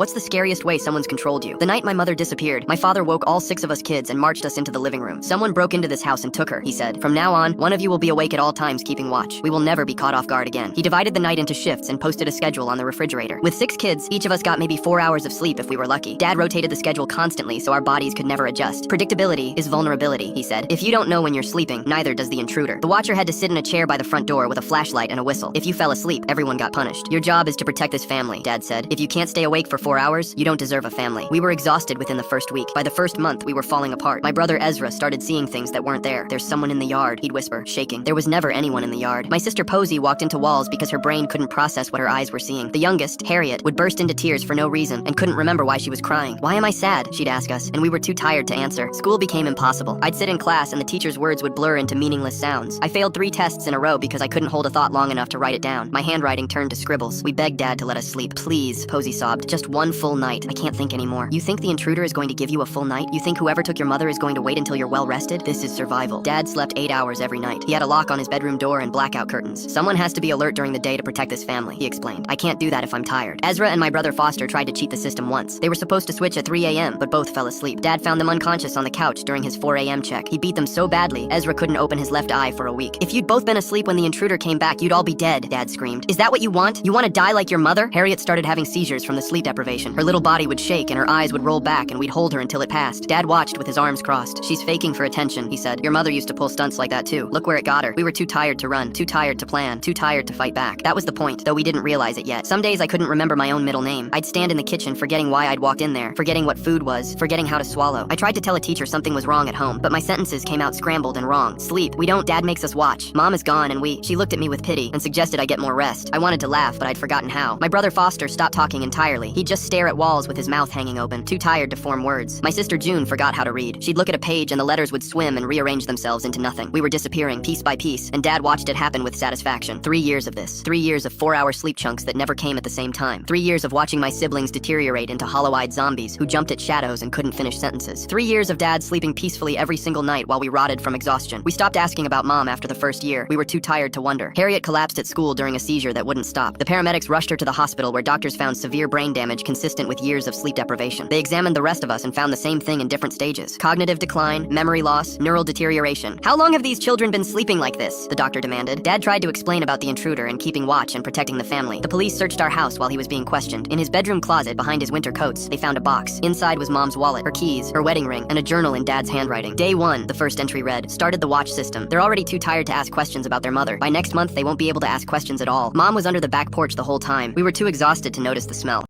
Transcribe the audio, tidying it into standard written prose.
What's the scariest way someone's controlled you? The night my mother disappeared, my father woke all 6 of us kids and marched us into the living room. Someone broke into this house and took her, he said. From now on, one of you will be awake at all times keeping watch. We will never be caught off guard again. He divided the night into shifts and posted a schedule on the refrigerator. With 6 kids, each of us got maybe 4 hours of sleep if we were lucky. Dad rotated the schedule constantly so our bodies could never adjust. Predictability is vulnerability, he said. If you don't know when you're sleeping, neither does the intruder. The watcher had to sit in a chair by the front door with a flashlight and a whistle. If you fell asleep, everyone got punished. Your job is to protect this family, Dad said. If you can't stay awake for 4 hours, you don't deserve a family. We were exhausted within the first week. By the first month, we were falling apart. My brother Ezra started seeing things that weren't there. There's someone in the yard, he'd whisper, shaking. There was never anyone in the yard. My sister Posey walked into walls because her brain couldn't process what her eyes were seeing. The youngest, Harriet, would burst into tears for no reason and couldn't remember why she was crying. Why am I sad? She'd ask us, and we were too tired to answer. School became impossible. I'd sit in class and the teacher's words would blur into meaningless sounds. I failed 3 tests in a row because I couldn't hold a thought long enough to write it down. My handwriting turned to scribbles. We begged Dad to let us sleep. Please, Posey sobbed. Just one full night. I can't think anymore. You think the intruder is going to give you a full night? You think whoever took your mother is going to wait until you're well rested? This is survival. Dad slept 8 hours every night. He had a lock on his bedroom door and blackout curtains. Someone has to be alert during the day to protect this family, he explained. I can't do that if I'm tired. Ezra and my brother Foster tried to cheat the system once. They were supposed to switch at 3 a.m., but both fell asleep. Dad found them unconscious on the couch during his 4 a.m. check. He beat them so badly, Ezra couldn't open his left eye for a week. If you'd both been asleep when the intruder came back, you'd all be dead, Dad screamed. Is that what you want? You want to die like your mother? Harriet started having seizures from the sleep deprivation. Her little body would shake and her eyes would roll back and we'd hold her until it passed. Dad watched with his arms crossed. She's faking for attention, he said. Your mother used to pull stunts like that too. Look where it got her. We were too tired to run, too tired to plan, too tired to fight back. That was the point, though we didn't realize it yet. Some days I couldn't remember my own middle name. I'd stand in the kitchen forgetting why I'd walked in there, forgetting what food was, forgetting how to swallow. I tried to tell a teacher something was wrong at home, but my sentences came out scrambled and wrong. Sleep. We don't. Dad makes us watch. Mom is gone and She looked at me with pity and suggested I get more rest. I wanted to laugh, but I'd forgotten how. My brother Foster stopped talking entirely. He'd just stare at walls with his mouth hanging open, too tired to form words. My sister June forgot how to read. She'd look at a page and the letters would swim and rearrange themselves into nothing. We were disappearing piece by piece, and Dad watched it happen with satisfaction. 3 years of this. 3 years of 4-hour sleep chunks that never came at the same time. 3 years of watching my siblings deteriorate into hollow-eyed zombies who jumped at shadows and couldn't finish sentences. 3 years of Dad sleeping peacefully every single night while we rotted from exhaustion. We stopped asking about Mom after the first year. We were too tired to wonder. Harriet collapsed at school during a seizure that wouldn't stop. The paramedics rushed her to the hospital where doctors found severe brain damage consistent with years of sleep deprivation. They examined the rest of us and found the same thing in different stages. Cognitive decline, memory loss, neural deterioration. How long have these children been sleeping like this? The doctor demanded. Dad tried to explain about the intruder and keeping watch and protecting the family. The police searched our house while he was being questioned. In his bedroom closet behind his winter coats, they found a box. Inside was Mom's wallet, her keys, her wedding ring, and a journal in Dad's handwriting. Day 1, the first entry read, started the watch system. They're already too tired to ask questions about their mother. By next month, they won't be able to ask questions at all. Mom was under the back porch the whole time. We were too exhausted to notice the smell.